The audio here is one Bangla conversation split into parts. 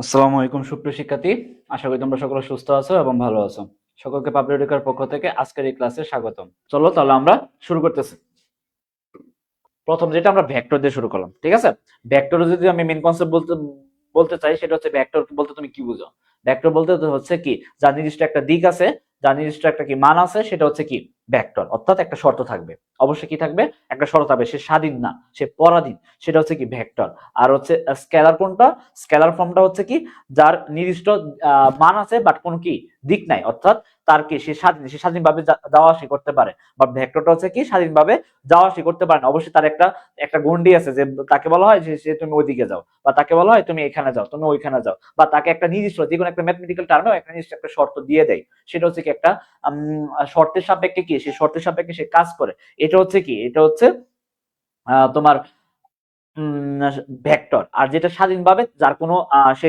আসসালামু আলাইকুম সুপ্রিয় শিক্ষার্থী, আশা করি তোমরা সকলে সুস্থ আছো এবং ভালো আছো। সকলকে পাবলিক এডুকের পক্ষ থেকে আজকের এই ক্লাসে স্বাগতম। চলো তাহলে আমরা শুরু করতেছি। প্রথম যেটা আমরা ভেক্টর দিয়ে শুরু করলাম, ঠিক আছে। ভেক্টর যদি আমি মেইন কনসেপ্ট বলতে বলতে চাই, সেটা হচ্ছে ভেক্টর বলতে তুমি কি বুঝো। ভেক্টর বলতে তো হচ্ছে কি, যার নির্দিষ্ট একটা দিক আছে, যার নির্দিষ্ট একটা কি মান আছে, সেটা হচ্ছে কি ভেক্টর। অর্থাৎ একটা শর্ত থাকবে, অবশ্যই কি থাকবে, একটা শর্ত থাকবে, সে স্বাধীন না, সে পরাধীন, সেটা হচ্ছে কি ভেক্টর। আর হচ্ছে স্কেলার কোনটা, স্কেলার ফর্মটা হচ্ছে কি, যার নির্দিষ্ট মান আছে বাট কোনো কি দিক নাই, অর্থাৎ তার কি সে স্বাধীন, সে স্বাধীনভাবে যাওয়া আসা করতে পারে। বাট ভেক্টরটা হচ্ছে কি স্বাধীনভাবে যাওয়া আসা করতে পারে না, অবশ্যই তার একটা একটা গন্ডি আছে, যে তাকে বলা হয় যে তুমি ওইদিকে যাও, বা তাকে বলা হয় তুমি এখানে যাও, তুমি ওইখানে যাও, বা তাকে একটা নির্দিষ্ট যে কোনো একটা ম্যাথমেটিক্যাল টার্মেও একটা নির্দিষ্ট একটা শর্ত দিয়ে দেয়। সেটা হচ্ছে কি একটা শর্তের সাপেক্ষে কি, সেই শর্তের সাপেক্ষে সে কাজ করে। এটা হচ্ছে কি, এটা হচ্ছে তোমার ভেক্টর। আর যেটা স্বাধীনভাবে, যার কোনো সে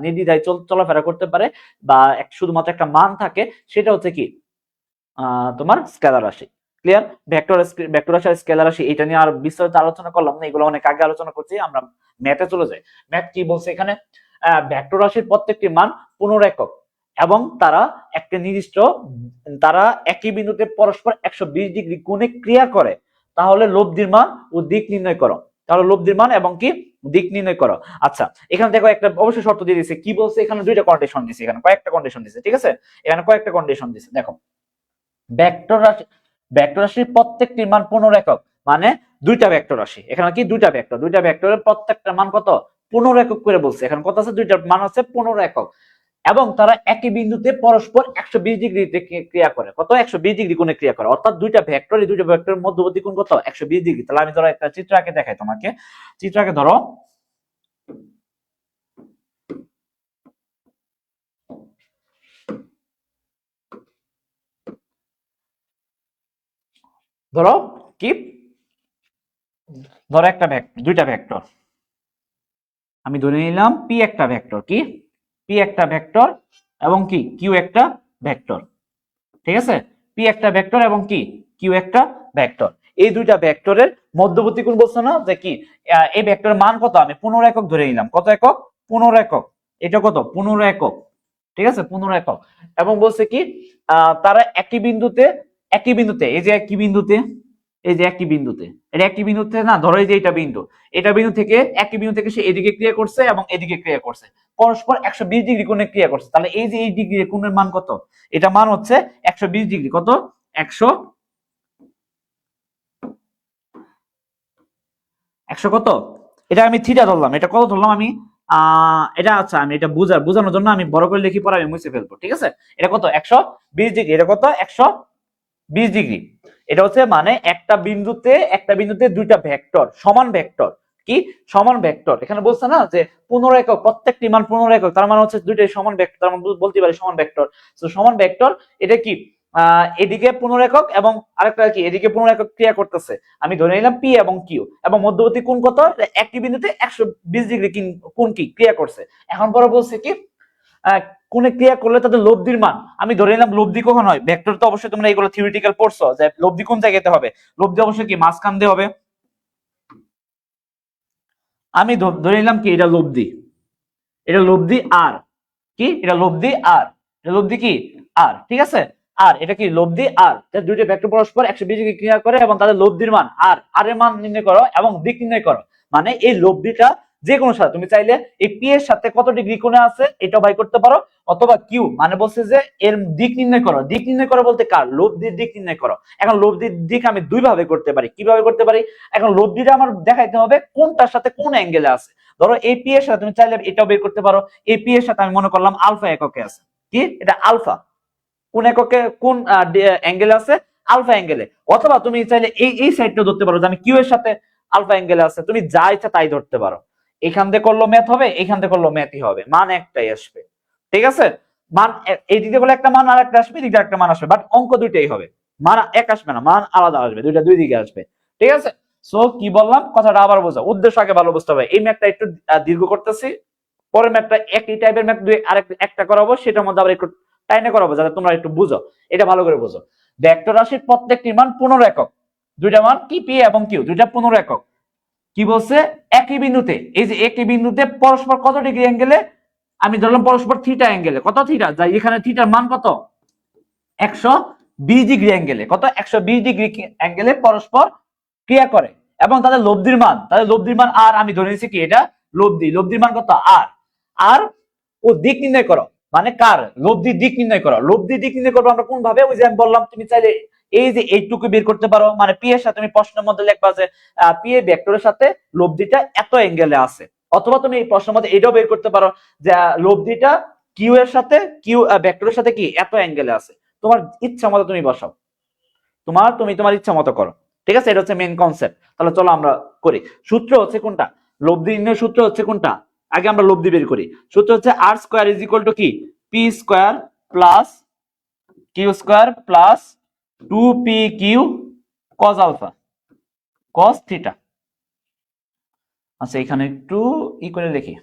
নির্দ্বিধায় চলাফেরা করতে পারে, বা শুধুমাত্র একটা মান থাকে, সেটা হচ্ছে কি তোমার স্কেলার রাশি। ক্লিয়ার? ভেক্টর ভেক্টর রাশি আর স্কেলার রাশি, এটা নিয়ে আর বিস্তারিত আলোচনা করলাম না, এগুলো অনেক আগে আলোচনা করছি। আমরা ম্যাথে চলে যাই। ম্যাথ কি বলছে এখানে, ভেক্টর রাশির প্রত্যেকটি মান 15 একক, এবং তারা একটা নির্দিষ্ট, তারা একই বিন্দুতে পরস্পর 120 ডিগ্রি কোণে ক্রিয়া করে। তাহলে লব্ধির মান ও দিক নির্ণয় করো। তাহলে লব্ধির মান এবং কি দিক নির্ণয় করো। আচ্ছা, এখানে দেখো একটা অবশ্যই শর্ত দিয়ে দিয়েছে। কি বলছে এখানে, দুইটা কন্ডিশন দিয়েছে, এখানে কয়েকটা কন্ডিশন দিয়েছে, ঠিক আছে। এখানে কয়েকটা কন্ডিশন দিয়েছে, দেখো। ভেক্টর রাশি, ভেক্টর রাশির প্রত্যেকটির মান 15 একক, মানে দুইটা ভেক্টর রাশি। এখানে কি দুইটা ভেক্টর, দুইটা ভেক্টরের প্রত্যেকটা মান কত, 15 একক করে বলছে। এখানে কত আছে, দুইটার মান আছে 15 একক, এবং তারা একই বিন্দুতে পরস্পর 120 ডিগ্রিতে ক্রিয়া করে। কত, 120 ডিগ্রি কোণে ক্রিয়া করে। অর্থাৎ দুইটা ভেক্টর, এই দুইটা ভেক্টরের মধ্যবর্তী কোণ কত, 120 ডিগ্রি। তাহলে আমি ধরো একটা চিত্র আঁকে দেখাই তোমাকে। চিত্র আঁকে ধরো, ধরো কি, ধরো একটা ভেক্টর, দুইটা ভেক্টর আমি ধরে নিলাম, পি একটা ভেক্টর, কি পি একটা ভেক্টর, এবং কি কিউ একটা ভেক্টর, ঠিক আছে। পি একটা ভেক্টর এবং কি কিউ একটা ভেক্টর। এই দুইটা ভেক্টরের মধ্যবর্তী কোণ বলছে না, যে কি এই ভেক্টরের মান কত, আমি 15 একক ধরে নিলাম। কত একক, 15 একক। এটা কত, 15 একক, ঠিক আছে, 15 একক। এবং বলছে কি তারা একই বিন্দুতে, একই বিন্দুতে, এই যে একই বিন্দুতে, এই যে একই বিন্দুতে, এটা একই বিন্দুতে না, ধরো এই যে এটা বিন্দু, এটা বিন্দু থেকে, একই বিন্দু থেকে সে এদিকে ক্রিয়া করছে এবং এদিকে ক্রিয়া করছে, পরস্পর 120 ডিগ্রি কোণে ক্রিয়া করছে। তাহলে এই যে এই ডিগ্রি কোণের মান কত, এটা মান হচ্ছে 120 ডিগ্রি। কত, 100, 100 কত, এটা আমি থিটা ধরলাম, এটা কত ধরলাম আমি, এটা আচ্ছা, আমি এটা বোঝানোর জন্য আমি বড় করে লিখি, পরে আমি মুছে ফেলবো, ঠিক আছে। এটা কত, 120 ডিগ্রি। এটা কত, 120 ডিগ্রি। এটা হচ্ছে মানে একটা বিন্দুতে, একটা বিন্দুতে দুইটা ভেক্টর, সমান ভেক্টর, কি সমান ভেক্টর। এখানে বলছে না যে 15 একক, প্রত্যেকটি মান 15 একক, তার মানে হচ্ছে দুইটাই সমান ভেক্টর, তার মানে বলতে পারি সমান ভেক্টর। তো সমান ভেক্টর, এটা কি এদিকে 15 একক এবং আরেকটা কি এদিকে 15 একক ক্রিয়া করতেছে। আমি ধরে নিলাম পি এবং কিউ, এবং মধ্যবর্তী কোণ কত, একই বিন্দুতে 120 ডিগ্রি কোণ কি ক্রিয়া করছে। এখন পরে বলছে কি কোনে ক্রিয়া করলে তাদের লব্ধির মান, আমি ধরে নিলাম লব্ধি কখন হয়, ভেক্টর তো অবশ্যই তোমরা এগুলো থিওরিটিক্যাল পড়ছো, যে লব্ধি কোন জায়গাতে হবে, লব্ধি অবশ্যই কি মাঝখান দিয়ে হবে। আমি ধরে নিলাম কি এটা লব্ধি, এটা লব্ধি আর, কি এটা লব্ধি আর, এটা লব্ধি কি আর, ঠিক আছে। আর এটা কি লব্ধি আর, দুইটা ভেক্টর পরস্পর 120 ডিগ্রি ক্রিয়া করে এবং তাদের লব্ধির মান আর, আর এর মান নির্ণয় করো এবং দিক নির্ণয় করো। মানে এই লব্ধিটা যে কোনো সাথে, তুমি চাইলে এই পি এর সাথে কত ডিগ্রি কোণে আছে এটাও বাই করতে পারো, অথবা কিউ মানে বলছে যে এর দিক নির্ণয় করো। দিক নির্ণয় করো বলতে কার, লব্ধির দিক নির্ণয় করো। এখন লব্ধির দিক আমি দুই ভাবে করতে পারি, কিভাবে করতে পারি, এখন লব্ধিটা আমার দেখাইতে হবে কোনটার সাথে কোন অ্যাঙ্গেলে আছে। ধরো এই পি এর সাথে তুমি চাইলে এটাও বের করতে পারো। এই পি এর সাথে আমি মনে করলাম আলফা এককে আছে, কি এটা আলফা, কোন এককে কোন অ্যাঙ্গেলে আছে, আলফা অ্যাঙ্গেলে। অথবা তুমি চাইলে এই এই সাইডটা ধরতে পারো, যে আমি কিউ এর সাথে আলফা অ্যাঙ্গেলে আছে, তুমি যা ইচ্ছা তাই ধরতে পারো। এখান থেকে করলো ম্যাথ হবে, এখান থেকে করলো ম্যাথই হবে, মান একটাই আসবে, ঠিক আছে। মান এই দিকে বলে একটা মান আর একটা আসবে, দিকে একটা মান আসবে, বাট অঙ্ক দুইটাই হবে, মান এক আসবে না, মান আলাদা আসবে, দুইটা দুই দিকে আসবে, ঠিক আছে। সো কি বললাম, কথাটা আবার বোঝা, উদ্দেশ্য আগে ভালো বুঝতে হবে। এই ম্যাথটা একটু দীর্ঘ করতেছি, পরের ম্যাথটা একই টাইপের ম্যাথ দুই আরেকটা একটা করাবো, সেটার মধ্যে আবার একটু টাইনে করাবো, যাতে তোমরা একটু বুঝো, এটা ভালো করে বুঝো। ভেক্টর রাশির প্রত্যেকটি মান 15 একক, দুইটা মান কি পি এবং কিউ, দুইটা 15 একক। কি বলছে, একই বিন্দুতে, এই যে একই বিন্দুতে পরস্পর কত ডিগ্রি অ্যাঙ্গেলে আমি ধরলাম পরস্পর থিটা অ্যাঙ্গেলে, কত থিটা, যাই এখানে থিটার মান কত 120 ডিগ্রি অ্যাঙ্গেলে, কত 120 ডিগ্রি অ্যাঙ্গেলে পরস্পর ক্রিয়া করে, এবং তাদের লব্ধির মান আর, আমি ধরে নিয়েছি কি এটা লব্ধির মান কত আর। আর ও দিক নির্ণয় করো, মানে কার লব্ধির দিক নির্ণয় করো। লব্ধির দিক নির্ণয় করবো আমরা কোন ভাবে, ওই যে আমি বললাম তুমি চাইলে এই যে এইটুকু বের করতে পারো, মানে পি এর সাথে তুমি প্রশ্নের মধ্যে লিখবা যে পি এর ভেক্টরের সাথে লব্ধিটা এত অ্যাঙ্গেলে আছে, অথবা তুমি এই প্রশ্নের মধ্যে এটাও বের করতে পারো যে লব্ধিটা কিউ এর সাথে ভেক্টরের সাথে কি এত অ্যাঙ্গেলে আছে। তোমার ইচ্ছা মতো তুমি বসাও, তোমার ইচ্ছা মতো করো, ঠিক আছে। এটা হচ্ছে মেইন কনসেপ্ট। তাহলে চলো আমরা করি। সূত্র হচ্ছে কোনটা, লব্ধি নির্ণয় সূত্র হচ্ছে কোনটা, আগে আমরা লব্ধি বের করি। সূত্র হচ্ছে R square is equal to কি P square plus Q square plus 2p Q cos alpha cos theta. আচ্ছা এখানে একটু ই করে লিখি,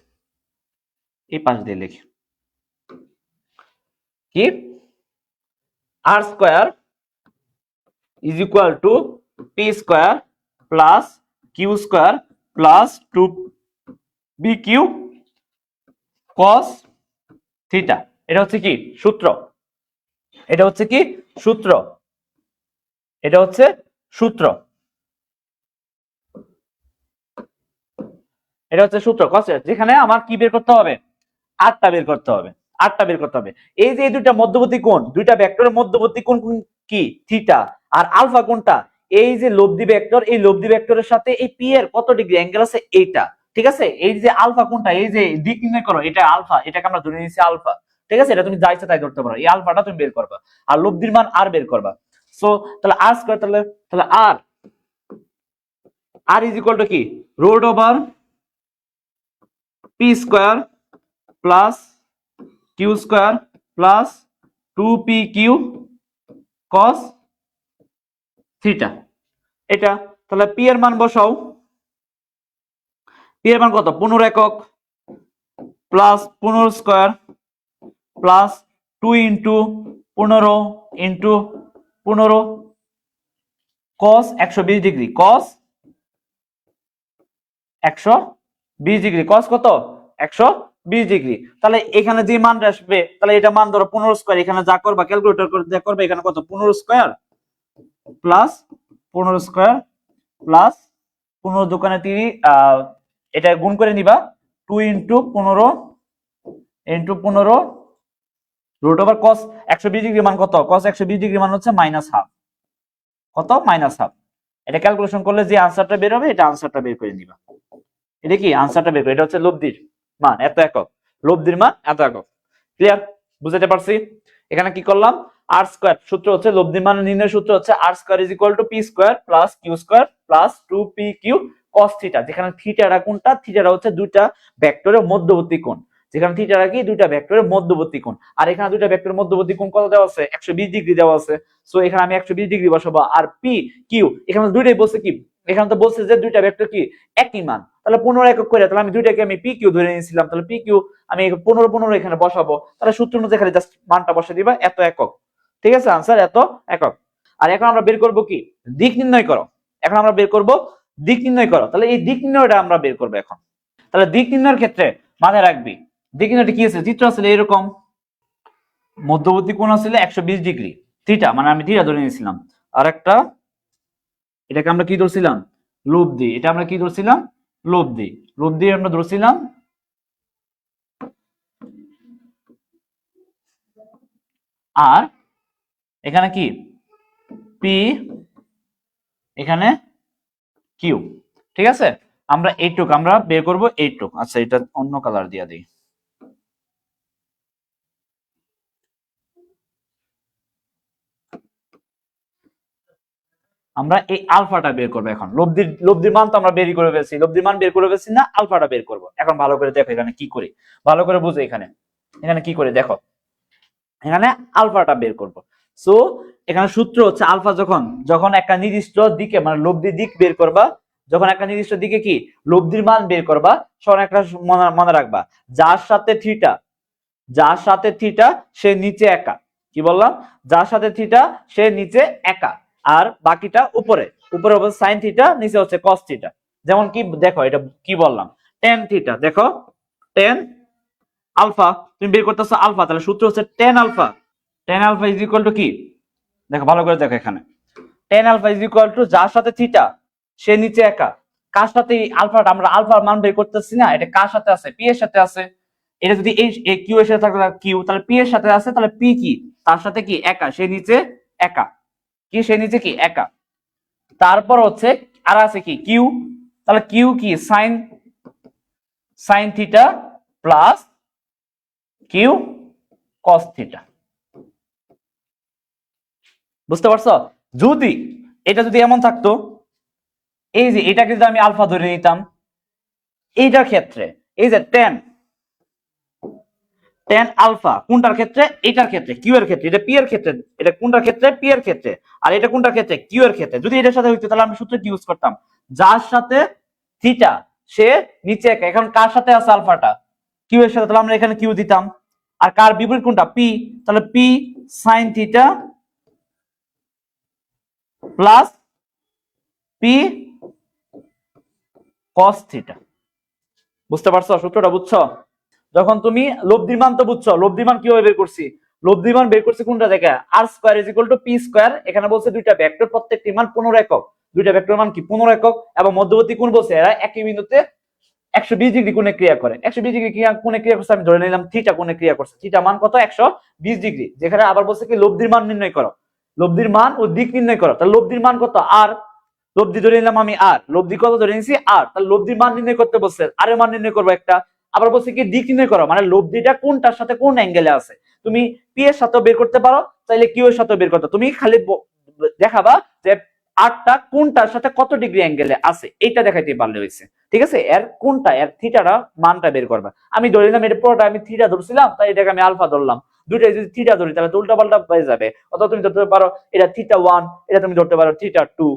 এই পাশ দিয়ে লিখি কি আর square is equal to p square plus q square plus 2bq cos theta। এটা হচ্ছে কি সূত্র, এটা হচ্ছে কি সূত্র, এটা হচ্ছে সূত্র, এটা হচ্ছে সূত্র cos, যেখানে আমার কি বের করতে হবে, আটটা বের করতে হবে, আটটা বের করতে হবে। এই যে দুইটা মধ্যবর্তী কোণ, দুইটা ভেক্টরের মধ্যবর্তী কোণ কি থিটা, আর আলফা কোণটা এই যে লব্ধি ভেক্টর, এই লব্ধি ভেক্টরের সাথে এই পি এর কত ডিগ্রি অ্যাঙ্গেল আছে এইটা, ঠিক আছে। এই যে আলফা কোণটা, এই যে দিক নির্ণয় করো, এটা আলফা, এটাকে আমরা ধরে নিয়েছি আলফা, ঠিক আছে। এটা তুমি যা ইচ্ছা তাই ধরতে পারো, এই আলফাটা তুমি বের করবা, আর লব্ধির মান আর বের করবা। সো তাহলে আর স্কয়ার, তাহলে আর ইজ ইকুয়াল টু কি root over P square plus Q square plus 2pq cos theta. এটা তাহলে পি এর মান বসাও, পি এর মান কত 15 একক plus 15 square plus 2 into 15 into 15 cos 120 degree, cos 120 degree, cos কত 120 ডিগ্রি। তাহলে এখানে যে মান আসবে, তাহলে এটা মান ধরো 15 স্কয়ার, এখানে যা করবা ক্যালকুলেটর করে যা করবে, এখানে কত 15 স্কয়ার প্লাস 15 স্কয়ার প্লাস 15 দোকানে 30, এটা গুণ করে নিবা 2 into 15 into 15 root over cos 120 degree মান কত, cos 120 ডিগ্রি মান হচ্ছে মাইনাস হাফ, কত মাইনাস হাফ। এটা ক্যালকুলেশন করলে যে আনসারটা বের হবে, এটা আনসারটা বের করে নিবা। এটা কি আনসারটা বের করে, এটা হচ্ছে লব্ধির মান এত একক, লব্ধির মান এত একক। ক্লিয়ার, বুঝতে পারছি। এখানে কি করলাম, আর স্কয়ার সূত্র হচ্ছে লব্ধির মান নির্ণয়ের সূত্র হচ্ছে R square is equal to P square plus Q square plus 2pq cos theta. যেখানে থিটাটা কোনটা, থিটাটা হচ্ছে দুইটা ভেক্টরের মধ্যবর্তী কোণ, যেখানে থিটাটা কি দুইটা ভেক্টরের মধ্যবর্তী কোণ, আর এখানে দুইটা ভেক্টরের মধ্যবর্তী কোণ কত দেওয়া আছে 120 ডিগ্রি দেওয়া আছে। সো এখানে আমি 120 ডিগ্রি বসাবো, আর পি কিউ এখানে দুইটাই বলছে কি, এখানে তো বলছে যে দুইটা ভেক্টর কি একই মান, তাহলে 15 একক করে, তাহলে আমি দুইটাকে আমি পি কিউ ধরে নিয়েছিলাম, তাহলে পি কিউ আমি 15 এখানে বসাবো, তাহলে সূত্র অনুযায়ী খালি জাস্ট মানটা বসে দিবা এত একক, ঠিক আছে, আনসার এত একক। আর এখন আমরা বের করব কি দিক নির্ণয় করো, এখন আমরা বের করব দিক নির্ণয় করো। তাহলে এই দিক নির্ণয়টা আমরা বের করব এখন। তাহলে দিক নির্ণয়ের ক্ষেত্রে মাথায় রাখবি, দিক নির্ণয়টা কি আছে, চিত্র আসলে এরকম, মধ্যবর্তী কোণ ছিল 120 ডিগ্রি থিটা, মানে আমি থিটা ধরে নিয়েছিলাম, আর একটা এটাকে আমরা কি ধরছিলাম লব্ধি, এটা আমরা কি ধরছিলাম লব্ধি, লব্ধি আমরা ধরছিলাম আর এখানে কি পি, এখানে কিউ, ঠিক আছে। আমরা এইটুক আমরা বের করব এইটুক। আচ্ছা এটা অন্য কালার দিয়ে দিই, আমরা এই আলফাটা বের করবো এখন। লব্ধির মান তো আমরা বের করে ফেলছি, লব্ধির মান বের করে ফেলছি না, আলফাটা বের করব এখন। ভালো করে দেখো এখানে কি করি, ভালো করে বুঝো এখানে, এখানে কি করে দেখো, এখানে আলফাটা বের করব। সো এখানে সূত্র হচ্ছে আলফা যখন যখন একটা নির্দিষ্ট দিকে, মানে লব্ধির দিক বের করবা, যখন একটা নির্দিষ্ট দিকে কি লব্ধির মান বের করবা, সব একটা মনে রাখবা, যার সাথে থিটা, যার সাথে থিটা সে নিচে একা, কি বললাম, যার সাথে থিটা সে নিচে একা, আর বাকিটা উপরে, উপরে হচ্ছে সাইন থিটা, নিচে হচ্ছে কস থিটা। যেমন কি দেখো এটা কি বললাম, টেন থিটা, দেখো টেন আলফা, তুমি বের করতেছো আলফা, তাহলে সূত্র হচ্ছে tan alpha. tan alpha is equal to কি, দেখো ভালো করে দেখো এখানে, tan alpha is equal to যার সাথে থিটা সে নিচে একা, কার সাথে আলফাটা আমরা আলফার মান বের করতেছি না, এটা কার সাথে আছে, পি এর সাথে আছে। এটা যদি এই কিউ এর সাথে থাকে কিউ, তাহলে পি এর সাথে আছে, তাহলে পি কি তার সাথে কি একা, সে নিচে একা, কি সে নিচে কি একা। তারপর হচ্ছে আর আছে কি কিউ, তাহলে কিউ কি sine sine theta plus Q cos theta. বুঝতে পারছো? যদি এটা যদি এমন থাকতো, এই যে এটাকে যদি আমি আলফা ধরে নিতাম, এইটার ক্ষেত্রে এই যে tan আলফা কোনটার ক্ষেত্রে, এটার ক্ষেত্রে কিউ এর ক্ষেত্রে, এটা পি এর ক্ষেত্রে, এটা কোনটার ক্ষেত্রে পি এর ক্ষেত্রে, আর এটা কোনটার ক্ষেত্রে কিউ এর ক্ষেত্রে। যদি এটার সাথে হইতো তাহলে আমরা সূত্র কি ইউজ করতাম, যার সাথে থিটা সে নিচে একা। এখন কার সাথে আছে আলফাটা, কিউ এর সাথে, তাহলে আমরা এখানে কিউ দিতাম। আর কার বিপরীত কোনটা, পি, তাহলে P sine theta plus P কস থিটা। বুঝতে পারছো সূত্রটা, বুঝছো? যখন তুমি লব্ধির মান তো বুঝছো, লব্ধির মান কিভাবে বের করছি, লব্ধির মান বের করছি কোনটা থেকে, R square is equal to P square. এখানে বলছে দুইটা ভেক্টর প্রত্যেকটি মান 15 একক, দুইটা ভেক্টর মান কি 15 একক, এবং মধ্যবর্তী কোণ বলছে এরা একই বিন্দুতে 120 ডিগ্রি কোণে ক্রিয়া করে। 120 ডিগ্রি কোণে ক্রিয়া করছে, আমি ধরে নিলাম থিটা কোণে ক্রিয়া করছে, থিটা মান কত 120 ডিগ্রি। যেখানে আবার বলছে কি লব্ধির মান নির্ণয় করো, লব্ধির মান ও দিক নির্ণয় করো, তাহলে লব্ধির মান কত আর, লব্ধি ধরে নিলাম আমি আর, লব্ধি কত ধরে নিয়েছি আর, তাহলে লব্ধির মান নির্ণয় করতে বলছে, আর এর মান নির্ণয় করবো একটা। আবার বলছে কি দিক নির্ণয় করো, মানে লব্ধিটা কোনটার সাথে কোন অ্যাঙ্গেলে আছে। তুমি পি এর সাথেও বের করতে পারো, চাইলে কিউ এর সাথেও বের করতে, তুমি খালি দেখাবা যে আরটা কোনটার সাথে কত ডিগ্রি অ্যাঙ্গেলে আছে, এইটা দেখাইতে পারলে হয়েছে। ঠিক আছে, এর কোনটা এর থিটাটা মানটা বের করবা। আমি ধরে নিলাম এটা পুরোটা আমি থিটা ধরছিলাম, তাই এটাকে আমি আলফা ধরলাম। দুইটাই যদি থিটা ধরি তাহলে উল্টা পাল্টা হয়ে যাবে। অথবা তুমি ধরতে পারো এটা থিটা 1, এটা তুমি ধরতে পারো থিটা 2।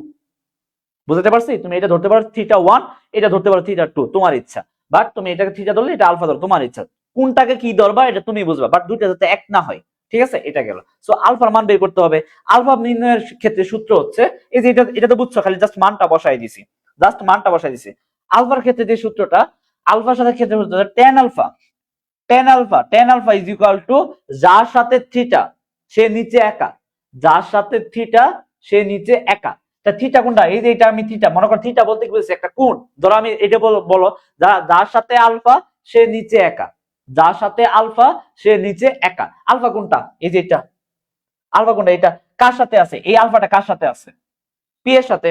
বুঝতে পারছি? তুমি এটা ধরতে পারো থিটা 1, এটা ধরতে পারো থিটা 2, তোমার ইচ্ছা। বাট তুমি এটাকে থিটা ধরলে এটা আলফা ধরো, তোমার ইচ্ছা। কোনটাকে কি ধরবা এটা তুমি বুঝবা, বাট দুইটা যাতে এক না হয়। ঠিক আছে, এটা গেল। সো আলফার মান বের করতে হবে। আলফা নির্ণয়ের ক্ষেত্রে সূত্র হচ্ছে এই যে এটা তো বুঝছো, খালি জাস্ট মানটা বসাই দিছি, জাস্ট মানটা বসাই দিছি। আলফার ক্ষেত্রে যে সূত্রটা, আলফার সাথে ক্ষেত্রে হচ্ছে tan alpha, tan alpha is equal to যার সাথে থিটা সে নিচে একা, যার সাথে থিটা সে নিচে একা। তা থিটা কোনটা, এই যে এটা আমি থিটা মনে করো, থিটা বলতে কি বলছি একটা কোণ, ধরো আমি এটা বলো যার সাথে আলফা সে নিচে একা, যার সাথে আলফা সে নিচে একা। আলফা কোনটা, এই যে এটা আলফা কোনটা, এটা কার সাথে আছে, এই আলফাটা কার সাথে আছে, পি এর সাথে।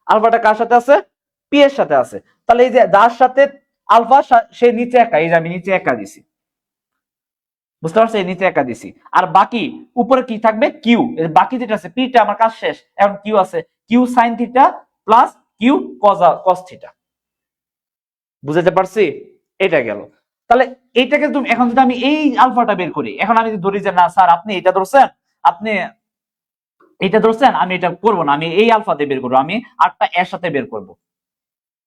আলফাটা কার সাথে আছে, পি এর সাথে আছে। তাহলে এই যে যার সাথে আলফা সে নিচে একা, এই যে আমি নিচে একা দিছি। বুঝতে পারছো, নিচে একা দিছি। আর বাকি উপরে কি থাকবে, কিউ। বাকি যেটা আছে পিটা আমার কাজ শেষ, এখন কিউ আছে, Q sine theta plus Q cos theta. বুঝতে পারছি? এটা গেল। তাহলে এইটাকে তুমি এখন যদি আমি এই আলফাটা বের করি, এখন আমি যদি ধরি যে না স্যার আপনি এটা ধরছেন, আপনি এটা ধরছেন, আমি এটা করবো না, আমি এই আলফাতে বের করবো, আমি আরটা এর সাথে বের করবো।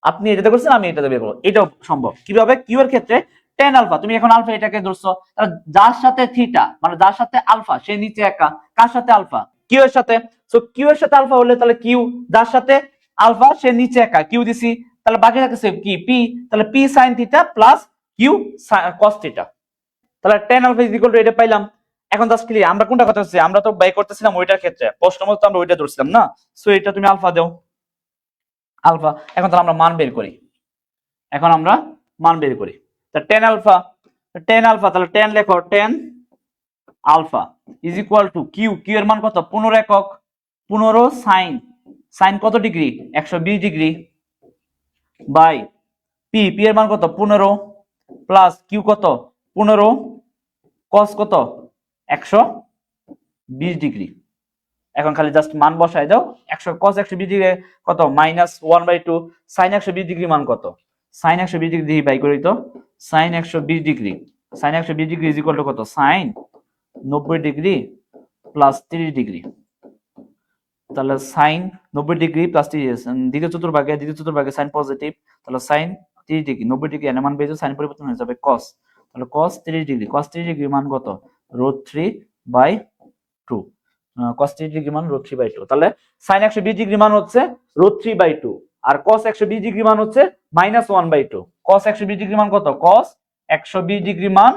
আপনি এটাতে করছেন, আমি এটাতে বের করবো, এটাও সম্ভব। কিভাবে, কিউ এর ক্ষেত্রে tan আলফা, তুমি এখন আলফা এটাকে ধরছো, তাহলে যার সাথে থিটা মানে যার সাথে আলফা সে নিচে একা, কার সাথে আলফা, কিউ এর সাথে। সো কিউ এর সাথে আলফা হলে তাহলে কিউ, যার সাথে আলফা সে নিচে একা, কিউ দিছি। তাহলে বাকি থাকছে কি পি, তাহলে P sine theta plus Q cos theta. তাহলে tan alpha is equal to এটা পাইলাম। এখন জাস্ট ক্লিয়ার, আমরা কোনটা কথা হচ্ছে, আমরা তো বাই করতেছিলাম ওইটার ক্ষেত্রে, প্রশ্ন মতো আমরা ওইটা ধরছিলাম না। সো এটা তুমি আলফা দাও, আলফা। এখন তাহলে আমরা মান বের করি, এখন আমরা মান বের করি। তা tan আলফা, তাহলে tan লেখো, tan alpha is equal to Q, Q এর মান কত 15 একক, 15 সাইন, সাইন কত degree 120 degree, by P, P এর মান কত 15 প্লাস কিউ কত 15 কস কত 120 ডিগ্রি। এখন খালি জাস্ট মান বসাই দাও, 100 cos 120 ডিগ্রি কত -1/2, sin 120 ডিগ্রি মান কত, sin 120 ডিগ্রি দিয়ে বাই করি তো, sin 120 degree, sin 120 degree is equal two কত, sin 90 ডিগ্রি প্লাস 30 ডিগ্রি। তাহলে sin 90 ডিগ্রি প্লাস 30, দ্বিতীয় চতুর্ভাগে sin পজিটিভ, তাহলে sin 30 ডিগ্রি, 90 ডিগ্রি এর মান পেয়েছো, sin পরিবর্তন হয়ে যাবে cos, তাহলে cos 30 ডিগ্রি, cos 30 ডিগ্রি মান কত √3/2, cos 30 ডিগ্রি মান √3/2। তাহলে sin 120 ডিগ্রি মান হচ্ছে √3/2 আর cos 120 ডিগ্রি মান হচ্ছে -1/2। cos 120 ডিগ্রি মান কত, cos 120 ডিগ্রি মান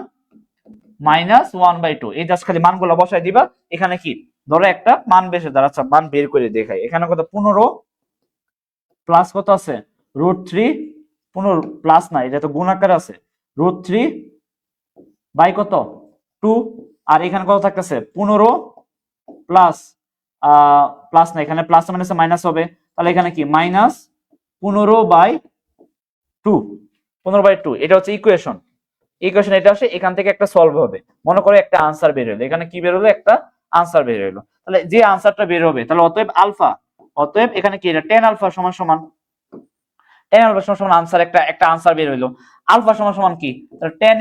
-1/2। এই জাস্ট খালি মানগুলো বসাই দিবা। এখানে কি ধরো একটা মান বেশি দাঁড়াচ্ছে, মান বের করে দেখাই। এখানে কত 15 প্লাস কত আছে √3, 15 প্লাস না, এটা তো গুণ আকারে আছে, √3 বাই কত 2। আর এখানে কত থাকতেছে 15 প্লাস প্লাস না, এখানে প্লাস মাইনাসে মাইনাস হবে, তাহলে এখানে কি -15/2, 15/2। এটা হচ্ছে ইকুয়েশন। এটা আসে, এখান থেকে একটা সলভ হবে। মনে করো একটা আনসার বের হলো, এখানে কি বের হলো, একটা আনসার বের হলো। তাহলে যে আনসারটা বের হবে, তাহলে অতএব আলফা, অতএব এখানে কি এটা tan আলফা সমান সমান, tan আলফা সমান সমান আনসার, একটা আনসার বের হইলো। আলফা সমান সমান কি, তাহলে tan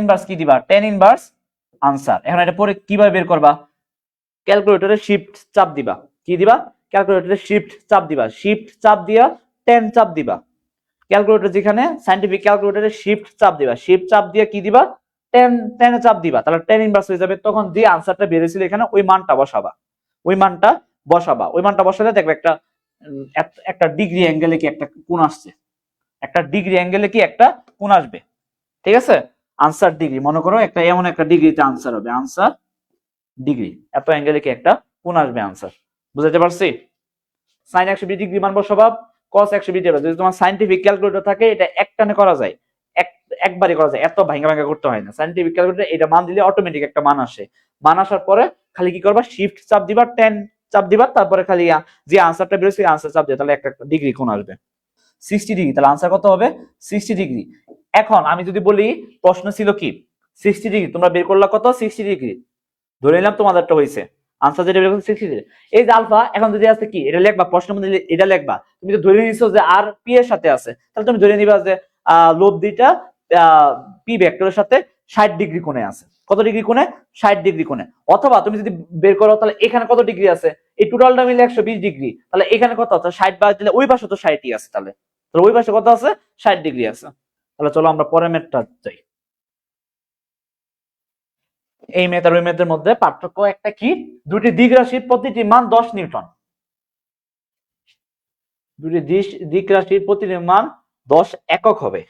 ইনভার্স কি দিবা, tan ইনভার্স আনসার। এখন এটা পরে কিভাবে বের করবা, ক্যালকুলেটরে শিফট চাপ দিবা, কি দিবা, ক্যালকুলেটরে শিফট চাপ দিবা, শিফট চাপ দিয়া tan চাপ দিবা। ক্যালকুলেটর যেখানে সায়েন্টিফিক ক্যালকুলেটরে শিফট চাপ দিবা, শিফট চাপ দিয়ে কি দিবা, tan এ চাপ দিবা, তাহলে tan ইনভার্স হয়ে যাবে। তখন যে আনসারটা বের হয়েছিল এখানে ওই মানটা বসাবা, ওই মানটা বসাবা, ওই মানটা বসালে দেখবে একটা ডিগ্রি অ্যাঙ্গেলে কি একটা কোণ আসছে, একটা ডিগ্রি অ্যাঙ্গেলে কি একটা কোণ আসবে, ঠিক আছে। আনসার ডিগ্রি, মনে করো একটা এমন একটা ডিগ্রিতে আনসার হবে, আনসার ডিগ্রি, এত অ্যাঙ্গেলে কি একটা কোণ আসবে আনসার। বুঝাতে পারছি? সাইন 120 ডিগ্রি মান বসাবা, cos 120 ডিগ্রি। যদি তোমার সায়েন্টিফিক ক্যালকুলেটর থাকে এটা একটানে করা যায়, একবারই করা যায়, এত ভাঙা ভাঙা করতে হয় না। সায়েন্টিফিক ক্যালকুলেটর এটা মান দিলে অটোমেটিক একটা মান আসে। মান আসার পরে খালি কি করবা, শিফট চাপ দিবা, tan চাপ দিবা, তারপরে খালি যে আনসারটা বেরোছে আনসার চাপ দিবা, তাহলে একটা ডিগ্রি কোণ আসবে 60 ডিগ্রি। তাহলে আনসার কত হবে 60 ডিগ্রি। এখন আমি যদি বলি প্রশ্ন ছিল কি 60 ডিগ্রি, তোমরা বের করলা কত 60 ডিগ্রি, ধরে নিলাম তোমাদেরটা হয়েছে, আনসার যেটা বের করছে 60 ডিগ্রি। এই যে আলফা, এখন যদি আছে কি এটা লিখবা, প্রশ্নের মধ্যে এটা লিখবা, তুমি তো ধরে নিছো যে আর পি এর সাথে আছে, তাহলে তুমি ধরে নিবা যে লব্ধিটা পি ভেক্টরের সাথে 60 ডিগ্রি কোণে আছে। কত ডিগ্রি কোণে, 60 ডিগ্রি কোণে। অথবা তুমি যদি বের করো তাহলে এখানে কত ডিগ্রি আছে, এই টোটালটা মিলে 120 ডিগ্রি, তাহলে এখানে কত আছে 60 বাদ দিলে ওই পাশে তো 60ই আছে, তাহলে ওই পাশে কত আছে 60 ডিগ্রি আছে। তাহলে চলো আমরা পরের ম্যাথটা যাই। এই ম্যাথ আর ওই ম্যাথের মধ্যে পার্থক্য একটা কি, দুটি দিক রাশির প্রতিটি মান 10 নিউটন, দুটি দিক রাশির প্রতিটি মান 10 একক হবে।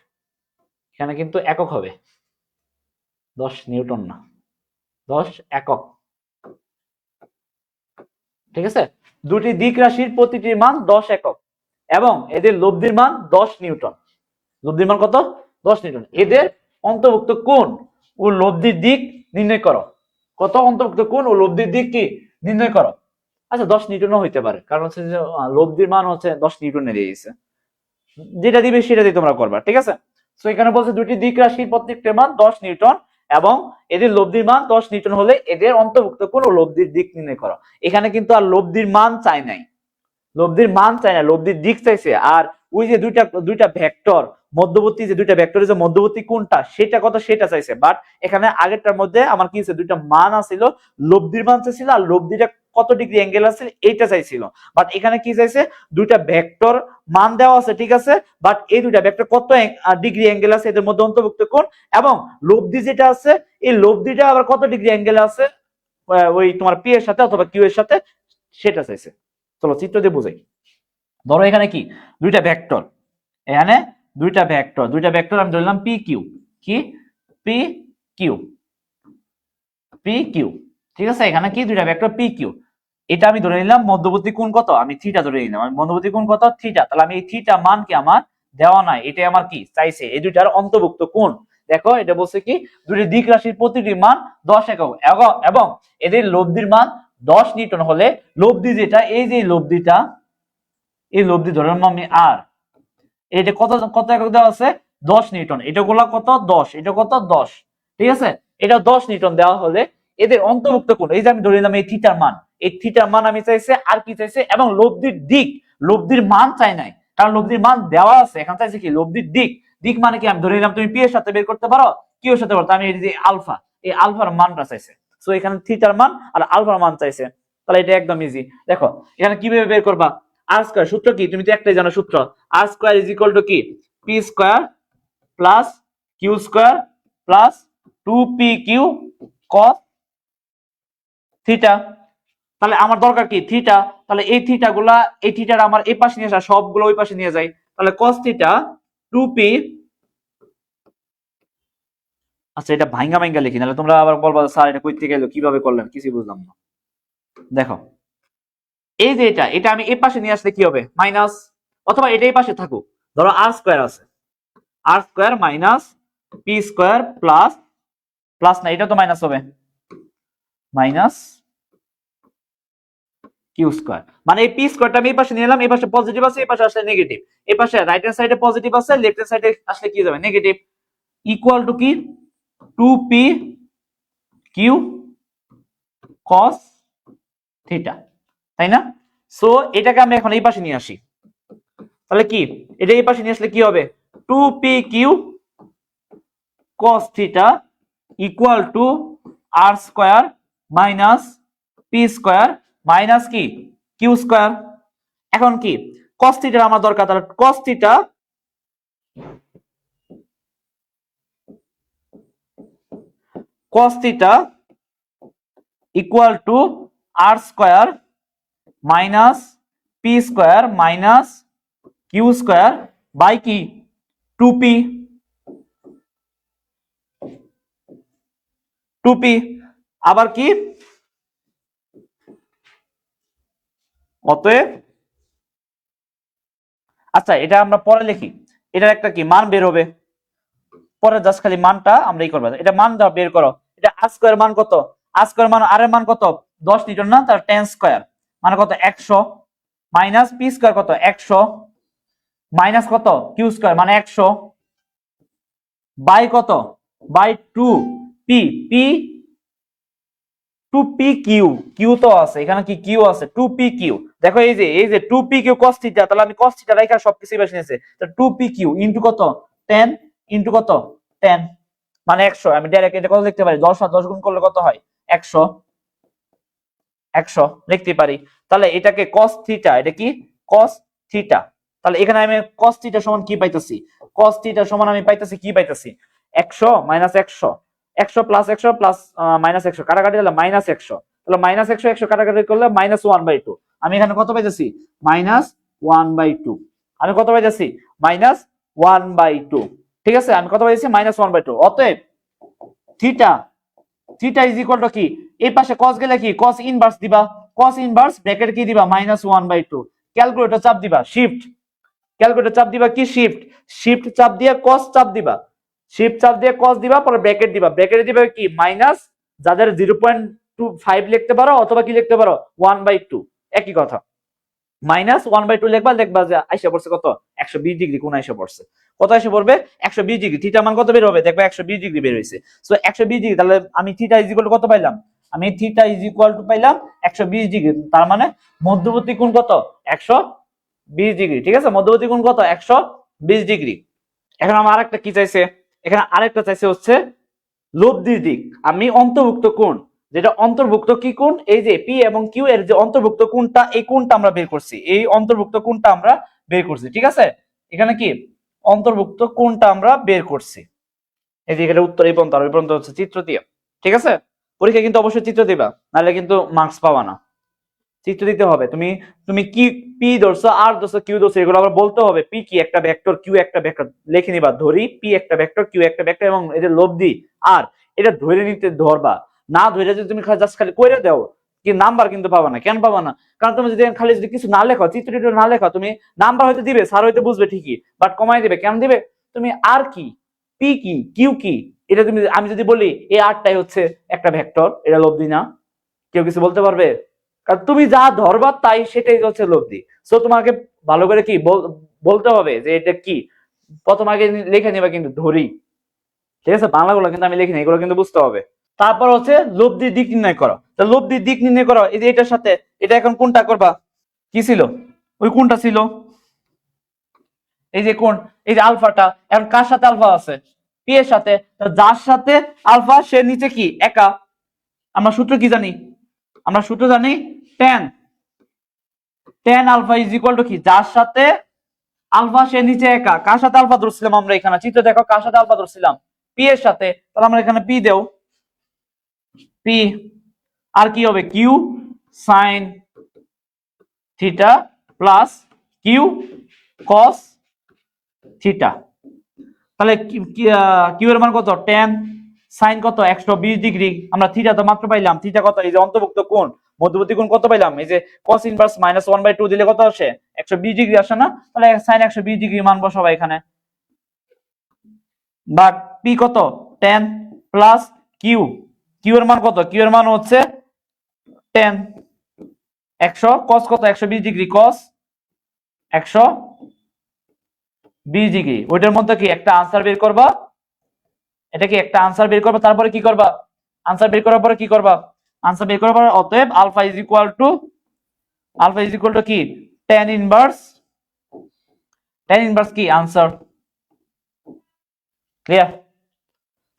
এখানে কিন্তু একক হবে, 10 নিউটন না, 10 একক, ঠিক আছে। দুটি দিক রাশির প্রতিটি মান 10 একক এবং এদের লব্ধির মান 10 নিউটন। লব্ধির মান কত, 10 নিউটন। এদের অন্তর্ভুক্ত কোণ ও লব্ধির দিক নির্ণয় করো। কত, অন্তর্ভুক্ত কোণ ও লব্ধির দিক কি নির্ণয় করো। আচ্ছা 10 নিউটনও হইতে পারে, কারণ হচ্ছে যে লব্ধির মান হচ্ছে 10 নিউটনে দিয়েছে, যেটা দিবে সেটা দিয়ে তোমরা করবা, ঠিক আছে। তো এখানে বলছে দুটি দিক রাশির প্রত্যেকটির মান 10 নিউটন এবং এদের লব্ধির মান 10 নিউটন হলে এদের অন্তর্ভুক্ত কোণ ও লব্ধির দিক নির্ণয় করো। এখানে কিন্তু আর লব্ধির মান চাই নাই, লব্ধির মান চাই না, লব্ধির দিক চাইছে। আর ওই যে দুইটা ভেক্টর মধ্যবর্তী, যে দুইটা ভেক্টরের যে মধ্যবর্তী কোণটা সেটা কত সেটা চাইছে। বাট এখানে আগেরটার মধ্যে আমার কি হচ্ছে, দুইটা মান আছিল, লব্ধির মান চাইছিল আর লব্ধিটা কত ডিগ্রি অ্যাঙ্গেল আছে এইটা চাইছিল। বাট এখানে কি চাইছে, দুইটা ভেক্টর মান দেওয়া আছে, ঠিক আছে, বাট এই দুইটা ভেক্টর কত ডিগ্রি অ্যাঙ্গেল আছে এদের মধ্যে অন্তর্ভুক্ত কোণ, এবং লব্ধি যেটা আছে এই লব্ধিটা আবার কত ডিগ্রি অ্যাঙ্গেল আছে ওই তোমার পি এর সাথে অথবা কিউ এর সাথে, সেটা চাইছে। চলো চিত্র দিয়ে বুঝাই। ধরো এখানে কি দুইটা ভেক্টর, এখানে দুইটা ভেক্টর আমি ধরলাম পি কিউ, কি পি কিউ, পি কিউ, ঠিক আছে। এখানে কি দুইটা ভেক্টর পি কিউ, এটা আমি ধরে নিলাম মধ্যবর্তী কোণ কত, আমি থিটা ধরে নিলাম, আমি মধ্যবর্তী কোণ কত থিটা। তাহলে আমি এই থিটা মান কি আমার দেওয়া নাই, এটাই আমার কি চাইছে, এই দুইটার অন্তর্ভুক্ত কোণ। দেখো এটা বলছে কি দুটি দিক রাশির প্রতিটি মান 10 একক এবং এদের লব্ধির মান 10 নিউটন হলে লব্ধি যেটা, এই যে লব্ধিটা, এই লব্ধি ধরে নিলাম আমি আর, এটা কত কত একক দেওয়া আছে 10 নিউটন, এটা গুলা কত 10, এটা কত 10, ঠিক আছে। এটা 10 নিউটন দেওয়া হলে এদের অন্তর্ভুক্ত কোণ, এই যে আমি ধরে নিলাম এই থিটার মান, এই থিটার মান আমি চাইছে আর কি চাইছে, এবং লব্ধির দিক, লব্ধির মান চাই নাই, কারণ লব্ধির মান দেওয়া আছে। এখন চাইছে কি লব্ধির দিক, দিক মানে কি আমি ধরে নিলাম তুমি পি এর সাথে বের করতে পারো, কিউ এর সাথে পারো, আমি এই যে আলফা, এই আলফার মানটা চাইছে। সো এখানে থিটার মান আর আলফার মান চাইছে, তাহলে এটা একদম ইজি। দেখো এখানে কিভাবে বের করবা, আর স্কয়ার সূত্র কি, তুমি তো একটাই জানো সূত্র, R square is equal to কি P square plus Q square plus 2পি কিউ কস থিটা। তাহলে আমার দরকার কি থিটা, তাহলে এই থিটা গুলা, এই থিটার আমার এই পাশে নিয়ে আসা, সবগুলো ওই পাশে নিয়ে যাই, তাহলে কস থিটা 2পি আচ্ছা এটা ভাঙ্গা ভাঙ্গা লিখি, নাহলে তোমরা আবার বলবা স্যার এটা কইতে গেল কিভাবে করলেন, কিছুই বুঝলাম না। দেখো এই যে এটা আমি এই পাশে নিয়ে আসলে কি হবে মাইনাস, অথবা এটা এই পাশে থাকুক, ধরো আর স্কয়ার আছে, R square minus P square plus, plus না এটা তো মাইনাস হবে, মাইনাস কিউ স্কয়ার, মানে এই পি স্কয়ারটা আমি এই পাশে নিয়ে এলাম, এই পাশে পজিটিভ আছে, এই পাশে আসলে নেগেটিভ, এই পাশে রাইট হ্যান্ড সাইডে পজিটিভ আছে, লেফট হ্যান্ড সাইডে আসলে কি যাবে নেগেটিভ, ইকুয়াল টু কি 2p কিউ cos থিটা, তাই না? সো এটাকে আমি এখন এই পাশে নিয়ে আসি, তাহলে কি এটা এই পাশে নিয়ে আসলে কি হবে 2p Q cos theta equal to R square minus P square minus কি কিউ স্কয়ার। এখন কি cos থিটার আমার দরকার, তাহলে cos theta equal to R square minus P square minus Q square by কি 2p, 2p আবার কি অতএব, আচ্ছা এটা আমরা পরে লিখি, এটার একটা কি মান বের হবে, পরে জাস্ট খালি মানটা আমরা এই করবো, এটা মান দাও বের করো, এটা আর স্কয়ার মান কত, আর স্কয়ার মান আর এর মান কত 10 নিউটন না, তার 10 স্কয়ার মানে কত 100, মাইনাস পি স্কয়ার কত 100, মাইনাস কত কিউ স্কয়ার মানে 100, বাই কত by 2 P, P 2p Q, Q তো আছে এখানে, কি কিউ আছে 2p কিউ, দেখো এই যে 2p কিউ cos থিটা, তাহলে আমি cos থিটা রাইখা সবকিছু বেশি নিয়েছে, তো 2p কিউ ইনটু কত 10 ইনটু কত 10 মানে 100, আমি ডাইরেক্ট এটা কত লিখতে পারি 10 আর 10 গুণ করলে কত হয় 100, 100 লিখতে পারি। তাহলে এটাকে cos থিটা, এটা কি cos থিটা, তাহলে এখানে আমি cos থিটা সমান কি পাইতেছি, cos থিটা সমান আমি পাইতেছি কি পাইতেছি 100 মাইনাস 100, 100 প্লাস 100 প্লাস মাইনাস 100 কাটাকাটি হলো মাইনাস 100, তাহলে মাইনাস 100 100 কাটাকাটি করলে মাইনাস 1/2, আমি এখানে কত পাইতেছি মাইনাস 1/2, আমি কত পাইতেছি মাইনাস 1/2, ঠিক আছে আমি কত পাইতেছি মাইনাস 1/2। অতএব theta, theta is equal to কি এই পাশে cos গেলে কি cos ইনভার্স দিবা, cos ইনভার্স ব্র্যাকেট কি দিবা মাইনাস 1/2, ক্যালকুলেটর চাপ দিবা শিফট, ক্যালকুলেটর চাপ দিবা কি শিফট, শিফট চাপ দিয়ে cos চাপ দিবা, শিফট চাপ দিয়ে cos দিবা, পরে ব্র্যাকেট দিবা, ব্র্যাকেটে দিবা কি মাইনাস, যাদের 0.25 লিখতে পারো অথবা কি লিখতে পারো 1/2 একই কথা, মাইনাস 1/2 লিখবা, লিখবা যে আইসা পড়ছে কত 120 ডিগ্রি, কোন আইসা পড়ছে কত আইসা পড়বে 120 ডিগ্রি, থিটা মান কত বের হবে দেখবা 120 ডিগ্রি বের হইছে, সো 120 ডিগ্রি, তাহলে আমি থিটা ইজ ইকুয়াল টু কত পাইলাম, আমি থিটা ইজ ইকুয়াল টু পাইলাম 120 ডিগ্রি, তার মানে মধ্যবর্তী কোণ কত 120 ডিগ্রি, ঠিক আছে মধ্যবর্তী কোণ কত 120 ডিগ্রি। এখন আমার আরেকটা কি চাইছে, এখানে আরেকটা চাইছে হচ্ছে লব্ধির দিক, আমি অন্তর্ভুক্ত কোণ, যেটা অন্তর্ভুক্ত কি কোণ, এই যে পি এবং কিউ এর যে অন্তর্ভুক্ত কোণটা, এই কোণটা আমরা বের করছি, এই অন্তর্ভুক্ত কোণটা আমরা বের করছি, ঠিক আছে এখানে কি অন্তর্ভুক্ত কোণটা আমরা বের করছি, এই যে এখানে উত্তর এই পর্যন্ত, আর ওই পর্যন্ত হচ্ছে চিত্র দিয়ে, ঠিক আছে পরীক্ষা কিন্তু অবশ্যই চিত্র দিবা, নাহলে কিন্তু মার্কস পাবা না, চিত্র দিতে হবে, তুমি তুমি কি পি ধরছো আর ধরছো কিউ ধরছো এগুলো আবার বলতে হবে, পি কি একটা ভেক্টর কিউ একটা ভেক্টর, লিখে নিবা ধরি পি একটা ভেক্টর কিউ একটা ভেক্টর, এবং এদের লব্ধি আর এটা ধরে নিতে ধরবা, না ধরে যদি তুমি জাস্ট খালি কইরে দাও কি নাম্বার কিন্তু পাবা না, কেন পাবা না, কারণ তুমি যদি খালি যদি কিছু না লেখো, চিত্রটি না লেখো, তুমি নাম্বার হয়তো দিবে, স্যার হয়তো বুঝবে ঠিকই, বাট কমাই দিবে, কেন দিবে, তুমি আর কি পি কি কিউ কি এটা তুমি, আমি যদি বলি এই আরটাই হচ্ছে একটা ভেক্টর, এটা লব্ধি না, কেউ কিছু বলতে পারবে, কারণ তুমি যা ধরবা তাই সেটাই হচ্ছে লব্ধি, সো তোমাকে ভালো করে কি বলতে হবে যে এটা কি, প্রথম আগে লিখে নিবা কিন্তু ধরি, ঠিক আছে বাংলাগুলো কিন্তু আমি লিখিনি, এগুলো কিন্তু বুঝতে হবে। তারপর হচ্ছে লব্ধির দিক নির্ণয় করো, তো লব্ধির দিক নির্ণয় করো, এই যে এটার সাথে এটা এখন কোনটা করবা, কি ছিল ওই কোনটা ছিল, এই যে কোন, এই যে আলফাটা, এখন কার সাথে আলফা আছে পি এর সাথে, যার সাথে আলফা সে নিচে কি একা, আমরা সূত্র কি জানি, আমরা সূত্র জানি tan, tan alpha is equal to কি, যার সাথে আলফা সে নিচে একা, কার সাথে আলফা ধরছিলাম আমরা এখানে চিত্র দেখো, কার সাথে আলফা ধরছিলাম পি এর সাথে, তাহলে আমরা এখানে পি দেও, পি আর কি হবে Q sine theta plus Q cos theta, তাহলে কিউ এর মান কত tan, সাইন কত 120 ডিগ্রি, আমরা থিটা তো মাত্র পাইলাম, থিটা কত, এই যে অন্তর্ভুক্ত কোণ মধ্যবর্তী কোণ কত পাইলাম, এই যে cos ইনভার্স -1/2 দিলে কত আসে 120 ডিগ্রি আসে না, তাহলে সাইন 120 ডিগ্রি মান বসাবো এখানে, বা পি কত tan প্লাস কিউ, কিউ এর মান কত, কিউ এর মান হচ্ছে tan 100, cos কত 120 ডিগ্রি, cos 120 ডিগ্রি, ওইটার মধ্যে কি একটা আনসার বের করবা, এটা কি একটা আনসার বের করবা, তারপরে কি করবা, আনসার বের করার পরে কি করবা, আনসার বের করার পরে অতএব আলফা ইজ ইকুয়াল টু কি tan ইনভার্স কি আনসার, ক্লিয়ার।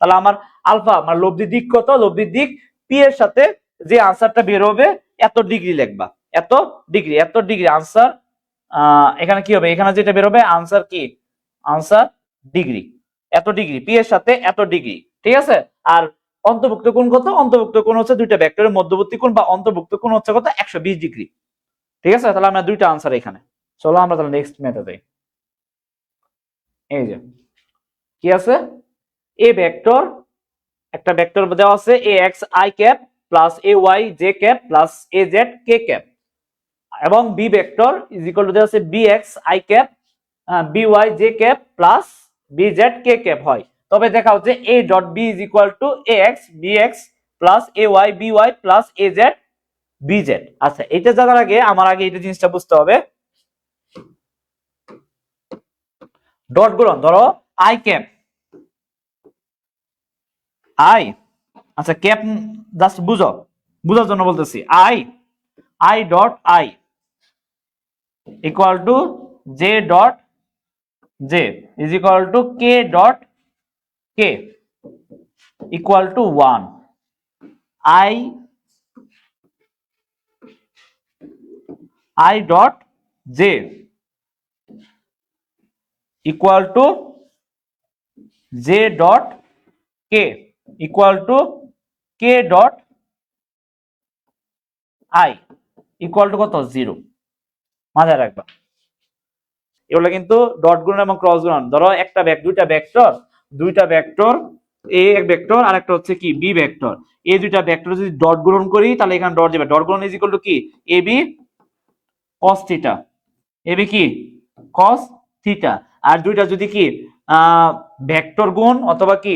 তাহলে আমার আলফা আমার লব্ধির দিক কত, লব্ধির দিক পি এর সাথে যে আনসারটা বের হবে এত ডিগ্রি লিখবা, এত ডিগ্রি আনসার, এখানে কি হবে, এখানে যেটা বের হবে আনসার কি, আনসার ডিগ্রি, এত ডিগ্রি পি এর সাথে এত ডিগ্রি, ঠিক আছে। আর অন্তর্ভুক্ত কোণ কত, অন্তর্ভুক্ত কোণ হচ্ছে দুইটা ভেক্টরের মধ্যবর্তী কোণ বা অন্তর্ভুক্ত কোণ হচ্ছে কত 120 ডিগ্রি, ঠিক আছে। তাহলে আমরা দুইটা আনসার এখানে, চলো আমরা তাহলে নেক্সট মেথডে, এই যে কি আছে, এ ভেক্টর, একটা ভেক্টর দেওয়া আছে ax i cap plus ay j cap plus az k cap, এবং B vector is equal to দেওয়া আছে bx i cap by j cap plus bz k cap হয়, তবে দেখা হচ্ছে a dot b is equal to ax bx plus ay by plus az bz। আচ্ছা, এটা জানার আগে আমার আগে এই জিনিসটা বুঝতে হবে, ডট গুণন, ধরো i ক্যাপ আই, আচ্ছা ক্যাপ জাস্ট বুঝার জন্য বলতেছি, I dot I equal to J dot J is equal two K dot K equal to 1, I dot J equal to J dot K equal to K dot I equal to কত 0, মাথায় রাখবা এগুলো কিন্তু ডট গুণন এবং ক্রস গুণন। ধরো একটা দুইটা ভেক্টর এ এক ভেক্টর আর একটা হচ্ছে কি বি ভেক্টর, এই দুইটা ভেক্টর যদি ডট গুণন করি তাহলে এখানে ডট যাবে, ডট গুণন ইজ ইকুয়াল টু কি এ B cos theta, A B কি cos থিটা, আর দুইটা যদি কি ভেক্টর গুণ অথবা কি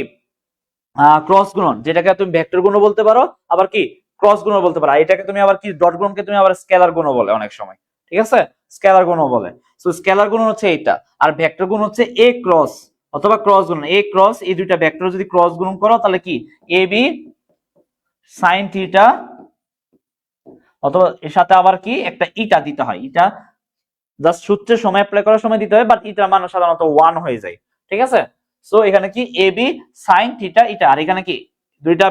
ক্রস গুণন, যেটাকে তুমি ভেক্টর গুণও বলতে পারো আবার কি ক্রস গুণও বলতে পারো, এটাকে তুমি আবার কি ডট গুণকে তুমি আবার স্কেলার গুণও বলে অনেক সময়, ঠিক আছে, স্কেলার গুণও বলে। সো স্কেলার গুণ হচ্ছে এইটা, আর ভেক্টর গুণ হচ্ছে এ ক্রস অথবা ক্রস গুণ, এ ক্রস, এই দুইটা ভেক্টর যদি ক্রস গুণ করো তাহলে কি এ বি সাইন থিটা, অথবা এর সাথে আবার কি একটা ইটা দিতে হয়, ইটা জাস্ট সূত্রের সময় অ্যাপ্লাই করার সময় দিতে হয়, বাট ইটার মান সাধারণত 1 হয়ে যায়, ঠিক আছে। সো এখানে কি এ বি সাইন থিটা ইটা, আর এখানে কি দুইটা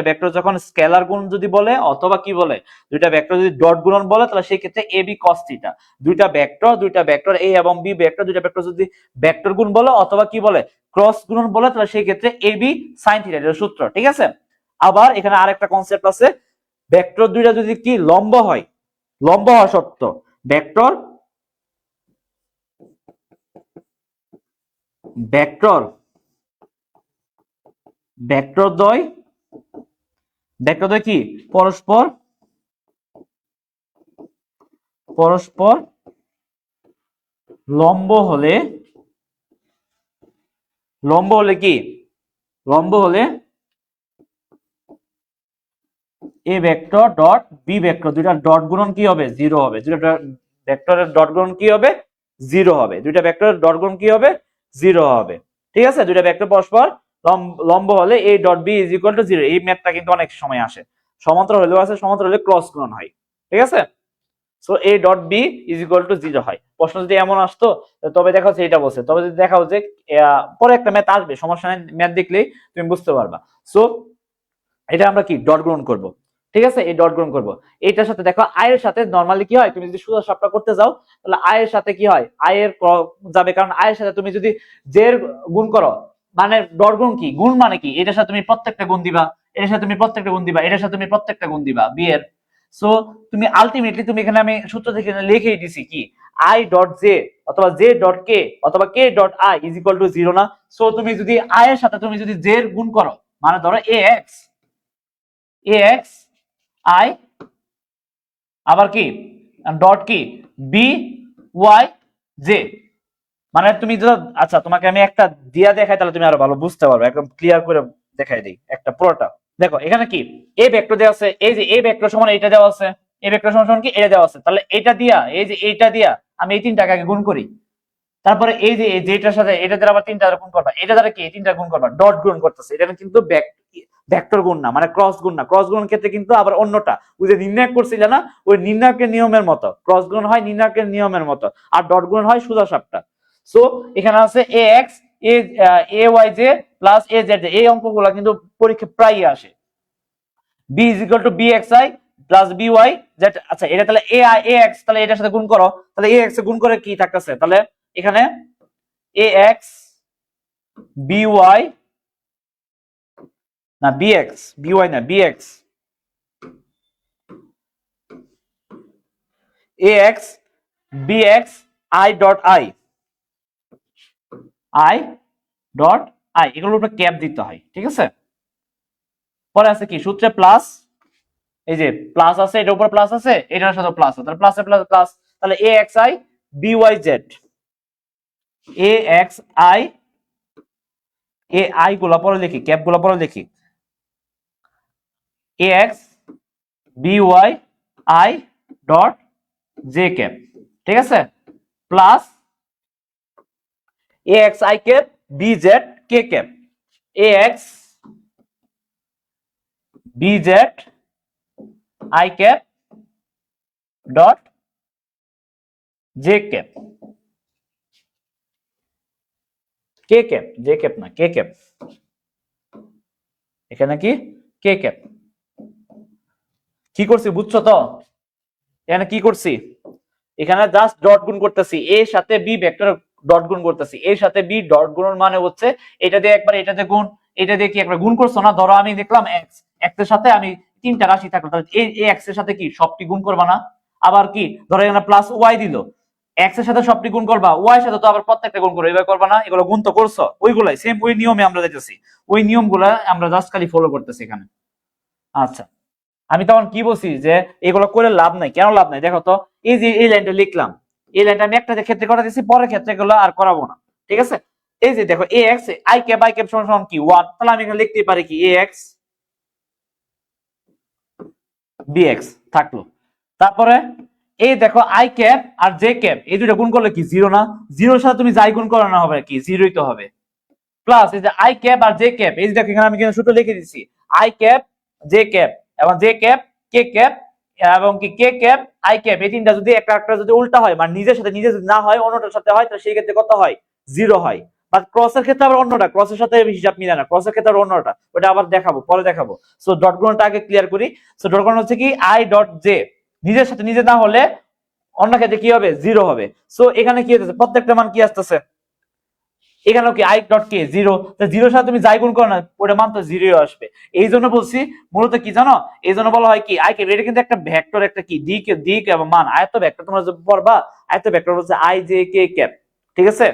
ভেক্টর যখন স্কেলার গুণ যদি বলে অথবা কি বলে দুইটা ভেক্টর যদি ডট গুণন বলে তাহলে সেই ক্ষেত্রে এ বি cos থিটা, দুইটা ভেক্টর এ এবং বি ভেক্টর, দুইটা ভেক্টর যদি ভেক্টর গুণ বলে অথবা কি বলে ক্রস গুণন বলে তাহলে সেই ক্ষেত্রে এ বি সাইন থিটা, এটা সূত্র, ঠিক আছে। আবার এখানে আরেকটা কনসেপ্ট আছে, ভেক্টর দুইটা যদি কি লম্ব হয়, লম্ব হওয়া সত্য ভেক্টর দ্বয় কি পরস্পর লম্ব হলে কি লম্ব হলে A vector dot B vector, দুইটা ডট গুণন কি হবে 0 হবে, দুইটা ভেক্টরের ডট গুণন কি হবে 0 হবে, দুইটা ভেক্টরের ডট গুণন কি হবে 0 হবে, ঠিক আছে। দুইটা ভেক্টর পরস্পর লম্ব হলে a dot b is equal to 0, এই ম্যাথটা কিন্তু অনেক সময় আসে, সমান্তরাল হলেও আছে, সমান্তরাল হলে ক্রস গুণন হয়, ঠিক আছে। So a dot b is equal to 0 হয়। প্রশ্ন যদি এমন আসতো তবে দেখা হচ্ছে এটা বলছে, তবে যদি দেখা হচ্ছে পরে একটা ম্যাথ আসবে, সমস্যা নাই, ম্যাথ দেখলেই তুমি বুঝতে পারবা। সো এটা আমরা কি ডট গ্রহণ করব, ঠিক আছে, এই ডট গ্রহণ করব। এটার সাথে দেখো আই এর সাথে নরমালি কি হয়, তুমি যদি সোজা সাপটা করতে যাও তাহলে আই এর সাথে কি হয়, আই এর যাবে, কারণ আই এর সাথে তুমি যদি জে এর গুণ করো, মানে ডট গুণ কি, গুণ মানে কি, এটার সাথে তুমি প্রত্যেকটা গুণ দিবা, এটার সাথে তুমি প্রত্যেকটা গুণ দিবা, এটার সাথে তুমি প্রত্যেকটা গুণ দিবা বি এর। সো তুমি আলটিমেটলি তুমি এখানে আমি সূত্র থেকে লিখেই দিছি কি আই ডট জে অথবা জে ডট কে অথবা K dot I is equal to 0 না। সো তুমি যদি আই এর সাথে তুমি যদি জে এর গুণ করো, মানে ধরো ax i আবার কি ডট কি বি ওয়াই জে। মানে তুমি যদি, আচ্ছা তোমাকে আমি একটা দিয়া দেখাই তাহলে তুমি আরো ভালো বুঝতে পারবে, একদম ক্লিয়ার করে দেখাই দিই একটা পুরোটা। দেখো এখানে কি এ ভেক্টর দেওয়া আছে, এই যে এ ভেক্টর সমান এটা দেওয়া আছে, এ ভেক্টর সমান সমান কি এটা দেওয়া আছে, তাহলে এটা দিয়া এই যে এইটা দিয়া আমি এই তিনটাকে আগে গুণ করি, তারপরে এই যে যেটার সাথে এটা দ্বারা আবার তিনটা গুণ করবা, এটা দ্বারা কি তিনটা গুণ করবা, ডট গুণ করতেছে, এটা কিন্তু ভেক্টর গুণ না, মানে ক্রস গুণ না। ক্রস গুণের ক্ষেত্রে কিন্তু আবার অন্যটা, ওই যে নির্ণয় করছিলে না, ওই নির্ণায়কের নিয়মের মতো ক্রস গুণ হয়, নির্ণায়কের নিয়মের মতো, আর ডট গুণ হয় সোজা সাপটা। সো এখানে আছে ax ayj প্লাস azj, এই অঙ্কগুলো কিন্তু পরীক্ষা প্রায়ই আসে। b is equal to bxi plus byz। আচ্ছা এটা তাহলে ax, তাহলে এটার সাথে গুণ করো, তাহলে ax এ গুণ করে কি থাকতেছে, তাহলে এখানে ax by না bx by না bx ax bx i dot i dot i, এগুলোর উপরে ক্যাপ দিতে হয়, ঠিক আছে। পরে আছে কি সূত্রে প্লাস, এই যে প্লাস আছে, এটার উপর প্লাস আছে, এটার সাথে প্লাস আছে, তাহলে প্লাসে প্লাস প্লাস, তাহলে axi byz, axi ai গুলা পরে লিখি, ক্যাপ গুলা পরে লিখি, ax by i dot j cap, ঠিক আছে, plus axi cap bz k cap, ax bz i cap dot j cap, K cap J cap না, কে ক্যাপ, এখানে কি কে ক্যাপ। কি করছি বুঝছো তো, এখানে কি করছি, এখানে জাস্ট ডট গুণ করতেছি, এর সাথে বি ভেক্টর ডট গুণ করতেছি, এর সাথে বি ডট গুণের মানে হচ্ছে এটা দিয়ে একবার এটা দিয়ে গুণ, এটা দিয়ে কি একবার গুণ করছো না, ধরো আমি দেখলাম এক্স, এক্স এর সাথে আমি তিনটা রাশি থাকলো, তাহলে এই এক্স এর সাথে কি সবটি গুণ করবা না, আবার কি ধরো এখানে প্লাস ওয়াই দিল, এক্স এর সাথে সবটি গুণ করবা, ওয়াই এর সাথে তো আবার প্রত্যেকটা গুণ করবে, এবার করবা না, এগুলো গুণ তো করছো, ওইগুলাই সেম ওই নিয়মে আমরা দেখতেছি, ওই নিয়মগুলো আমরা জাস্ট খালি ফলো করতেছি এখানে। আচ্ছা আমি তখন কি বলছি যে এগুলো করে লাভ নাই, কেন লাভ নাই দেখো তো, এই যে এই লাইনটা লিখলাম, এই লাইনটা আমি একটা ক্ষেত্রে করা দিয়েছি, পরের ক্ষেত্রে গুলো আর করাবো না, ঠিক আছে। এই যে দেখো ax i ক্যাপ সমান সমান কি 1, তাহলে আমি এখানে লিখতে পারি কি ax bx থাকলো, তারপরে এই দেখো i ক্যাপ আর j ক্যাপ এই দুটো গুণ করলে কি 0 না, 0 এর সাথে তুমি যাই গুণ করো না হবে কি 0ই তো হবে, প্লাস এই যে i ক্যাপ আর j ক্যাপ, এই যে দেখো এখানে আমি কিন্তু সূত্র লিখে দিচ্ছি, i ক্যাপ j ক্যাপ এবং j ক্যাপ k ক্যাপ এবং কি কে ক্যাপ আই ক্যাপ, এই তিনটা যদি একটা একটা যদি উল্টা হয়, মানে নিজের সাথে নিজে যদি না হয় অন্যটার সাথে হয়, তাহলে সেই ক্ষেত্রে কত হয় 0 হয়। বাট ক্রসের ক্ষেত্রে আবার অন্যটা, ক্রসের সাথে হিসাব মিলে না, ক্রসের ক্ষেত্রে অন্যটা, ওটা আবার দেখাবো, পরে দেখাবো। সো ডট গুণটা আগে ক্লিয়ার করি। সো ডট গুণ হচ্ছে কি আই ডট জে, নিজের সাথে নিজে না হলে অন্য ক্ষেত্রে কি হবে 0 হবে। সো এখানে কি হচ্ছে প্রত্যেকটা মান কি আসতেছে, এখানেও কি i ডট কে 0, তো 0 সাথে তুমি যাই গুণ করো না ওটা মান তো 0 আসবে। এই জন্য বলছি মূলত কি জানো, এই জন্য বলা হয় কি i কে, এটা কিন্তু একটা ভেক্টর, একটা কি দিক দিক এবং মান, আয়ত্ত ভেক্টর তোমরা যে পড়বা, আয়ত্ত ভেক্টর হচ্ছে i j k ক্যাপ, ঠিক আছে।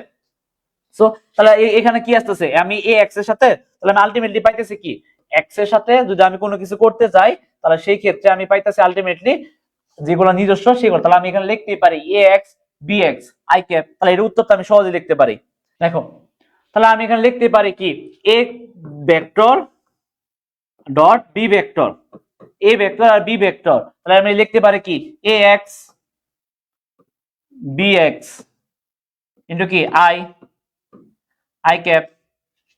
সো তাহলে এখানে কি আসতেছে, আমি a x এর সাথে, তাহলে আমি আলটিমেটলি পাইতেছি কি x এর সাথে যদি আমি কোনো কিছু করতে চাই, তাহলে সেই ক্ষেত্রে আমি পাইতেছি আলটিমেটলি যেগুলো নিজস্ব সেগুলো, তাহলে আমি এখানে লিখতে পারি ax bx i ক্যাপ, তাহলে এর উত্তরটা আমি সহজে লিখতে পারি। দেখো তাহলে আমি এখানে লিখতে পারি কি a vector dot b vector, a vector আর b ভেক্টর, তাহলে আমি লিখতে পারি কি ax bx ইনটু কি i ক্যাপ,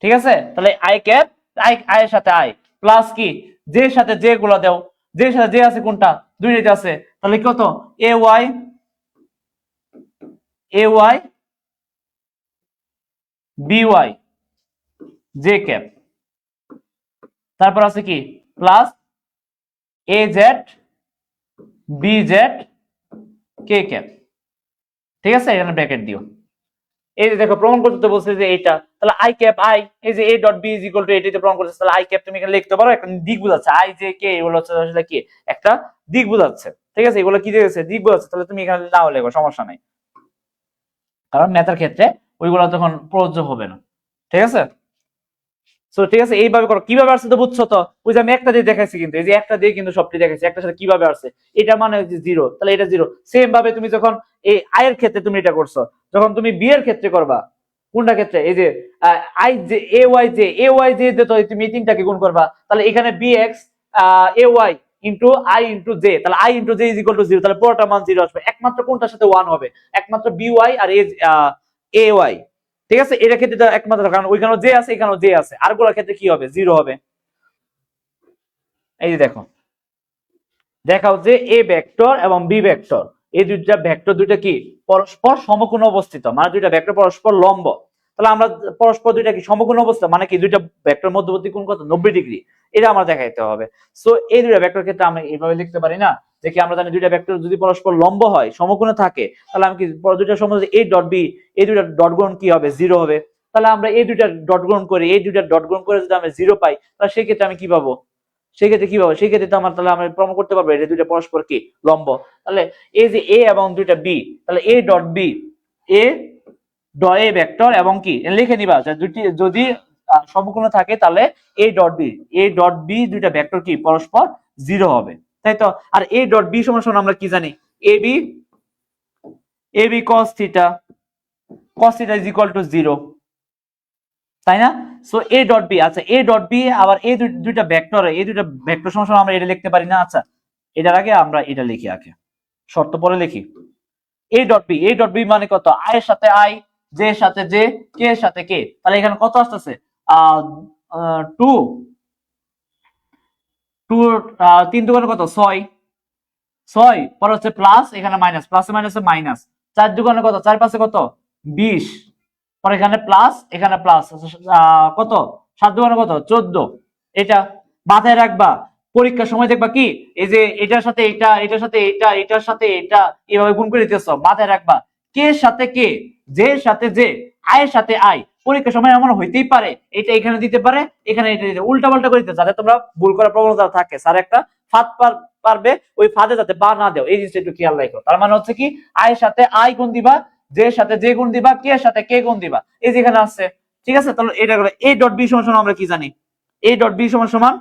ঠিক আছে। তাহলে i ক্যাপ i এর সাথে i প্লাস কি যে এর সাথে যে গুলো দাও, যে এর সাথে যে আছে কোনটা, দুইটাতে আছে, তাহলে কত ay by j ক্যাপ, তারপর আছে কি plus az bz k cap, ঠিক আছে, এখানে ব্র্যাকেট দিও। এই যে দেখো প্রমাণ করতে বলছে যে এটা, তাহলে i ক্যাপ i, এই যে a dot b is equal two এটাতে প্রমাণ করতেছে, তাহলে i ক্যাপ তুমি এখানে লিখতে পারো, একটা দিক বোঝাচ্ছে i j k, এগুলো হচ্ছে আসলে কি একটা দিক বোঝাচ্ছে, ঠিক আছে, এগুলো কি দিয়েছে দিক বোঝাচ্ছে, তাহলে তুমি এখানে নাও লেখো সমস্যা নাই, কারণ ম্যাথের ক্ষেত্রে ওইগুলো তখন প্রযোজ্য হবে না, ঠিক আছে। সো ঠিক আছে, এইভাবে করো। কিভাবে আসছে তো বুঝছো তো? ওই যে আমি একটা দিয়ে দেখাইছি, কিন্তু এই যে একটা দিয়ে কিন্তু সবটি দেখাইছি, একটার সাথে কিভাবে আসছে, এটা মানে হচ্ছে জিরো, তাহলে এটা জিরো। সেম ভাবে তুমি যখন এই আই এর ক্ষেত্রে তুমি এটা করছো, যখন তুমি বি এর ক্ষেত্রে করবা, কোনটা ক্ষেত্রে, এই যে I J A Y J দিয়ে তো তুমি এই তিনটাকে গুণ করবা, তাহলে এখানে B X A Y into I into J, তাহলে I into J is equal to zero, তাহলে পুরোটা মান জিরো আসবে। একমাত্র কোনটার সাথে ওয়ান হবে, একমাত্র B Y R A Y. ঠিক আছে, এটা ক্ষেত্রে একমাত্র, কারণ ওইখানে যে আছে এখানেও যে আছে, আর গুলোর ক্ষেত্রে কি হবে, জিরো হবে। এই যে দেখো, দেখাও যে এ ভেক্টর এবং বি ভেক্টর, এই দুইটা ভেক্টর দুইটা কি পরস্পর সমকোণে অবস্থিত, মানে দুইটা ভেক্টর পরস্পর লম্ব। তাহলে আমরা পরস্পর দুইটা কি সমকোণে অবস্থিত, মানে কি দুইটা ভেক্টর মধ্যবর্তী কোণ কত, 90 ডিগ্রি, এটা আমরা দেখাইতে হবে। সো এই দুইটা ভেক্টর ক্ষেত্রে আমরা এইভাবে লিখতে পারি না, যে কি আমরা জানি দুইটা ভেক্টর যদি পরস্পর লম্ব হয়, সমকোণে থাকে, তাহলে আমি কি দুইটা সমকোণ এ ডট বি, এই দুইটা ডট গুণ কি হবে, জিরো হবে। তাহলে আমরা এই দুইটা ডট গুণ করি, এই দুইটা ডট গুণ করে যদি আমরা জিরো পাই, তাহলে সেই ক্ষেত্রে আমি কি পাবো, সেক্ষেত্রে কি পাবো, সেক্ষেত্রে তো আমার, তাহলে আমরা প্রমাণ করতে পারবো এটা দুইটা পরস্পর কি লম্ব। তাহলে এই যে এ এবং দুইটা বি, তাহলে A dot B, A dot A vector এবং কি লিখে নিবা যে দুটি যদি সমকোণে থাকে, তাহলে এ ডট বি দুইটা ভেক্টর কি পরস্পর জিরো হবে, তাই তো। আর এ ডট বি সমান আমরা কি জানি, A B cos theta, is equal to zero, তাই না? সো এ ডট বি, আচ্ছা এ ডট বি আবার এই দুইটা ভেক্টর, এই দুইটা ভেক্টর সমান আমরা এটা লিখতে পারি না? আচ্ছা এটার আগে আমরা এটা লিখি, আগে শর্ত পরে লিখি। এ ডট বি মানে কত, আই এর সাথে আই, জে এর সাথে জে, কে এর সাথে কে, তাহলে এখানে কত আসতেছে, টু, টু, তিন দুগুণে কত, ছয়, ছয়, পরে হচ্ছে প্লাস, এখানে মাইনাস, প্লাসে মাইনাসে মাইনাস, চার দুগুণে কত, চার পাশে কত, 20, পরে এখানে প্লাস, এখানে প্লাস, কত, সাত দুগুণে কত, 14। এটা মাথায় রাখবা, পরীক্ষার সময় দেখবা কি, এই যে এটার সাথে এটা, এটার সাথে এটা, এটার সাথে এটা, এভাবে গুণ করে দিতেছ, মাথায় রাখবা কে এর সাথে কে, জে এর সাথে জে, আই এর সাথে আই। পরীক্ষার সময় এমন হইতেই পারে এটা এখানে দিতে পারে, এখানে এটা দিতে, উল্টা পাল্টা করে দিতে, যাতে তোমরা ভুল করার প্রবণতা থাকে, স্যার একটা ফাঁদ পারবে, ওই ফাঁদে যাতে পা না দেও, এই জিনিসটা একটু খেয়াল রাখো। তার মানে হচ্ছে কি, আই এর সাথে আই গুণ দিবা, জে এর সাথে জে গুণ দিবা, কে এর সাথে কে গুণ দিবা, এই যেখানে আছে। ঠিক আছে, তাহলে এটা করে এ ডট বি সমান আমরা কি জানি, এ ডট বি সমান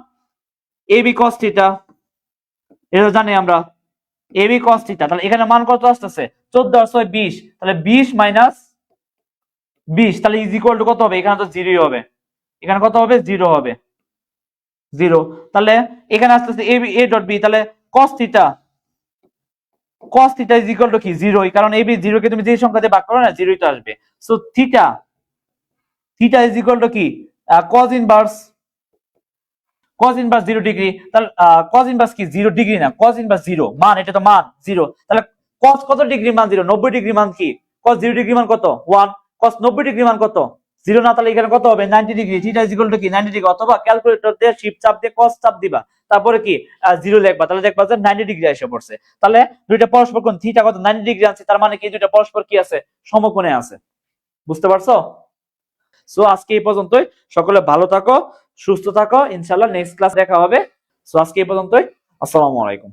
এ বি cos থিটা, এটা জানি আমরা, এ বি cos থিটা। তাহলে এখানে মান কত আসতেছে, 14 আর 6 20, তাহলে 20 মাইনাস 20, তাহলে ইজ ইকুয়াল টু কত হবে, এখানে তো জিরোই হবে, এখানে কত হবে, জিরো হবে, জিরো। তাহলে এখানে আসতেছে এ ডট বি, তাহলে cos theta, is equal to কি, জিরোই, কারণ এ বি জিরো কে তুমি যে সংখ্যা দিয়ে ভাগ করো না, জিরোই তো আসবে। So theta, is equal to কি, cos ইনভার্স, 0 ডিগ্রি, তাহলে cos ইনভার্স কি 0 ডিগ্রি না, cos ইনভার্স 0 মান, এটা তো মান 0, তাহলে cos কত ডিগ্রি মান 0, 90 ডিগ্রি মান কি, cos 0 ডিগ্রি মান কত 1, cos 90 ডিগ্রি মান কত 0 না, তাহলে এখানে কত হবে 90 degree, theta is equal to কি 90 ডিগ্রি, অথবা ক্যালকুলেটর দিয়ে শিফট চাপ দিয়ে cos চাপ দিবা, তারপরে কি 0 লিখবা, তাহলে দেখবা যে 90 ডিগ্রি এসে পড়ছে। তাহলে দুইটা পরস্পর কোণ, থিটা কত 90 ডিগ্রি আছে, তার মানে কি দুইটা পরস্পর কি আছে, সমকোণে আছে। বুঝতে পারছো? সো আজকে এই পর্যন্তই, সকলে ভালো থাকো, সুস্থ থাকো, ইনশাআল্লাহ নেক্সট ক্লাস দেখা হবে। সো আজকে এই পর্যন্তই, আসসালামু আলাইকুম।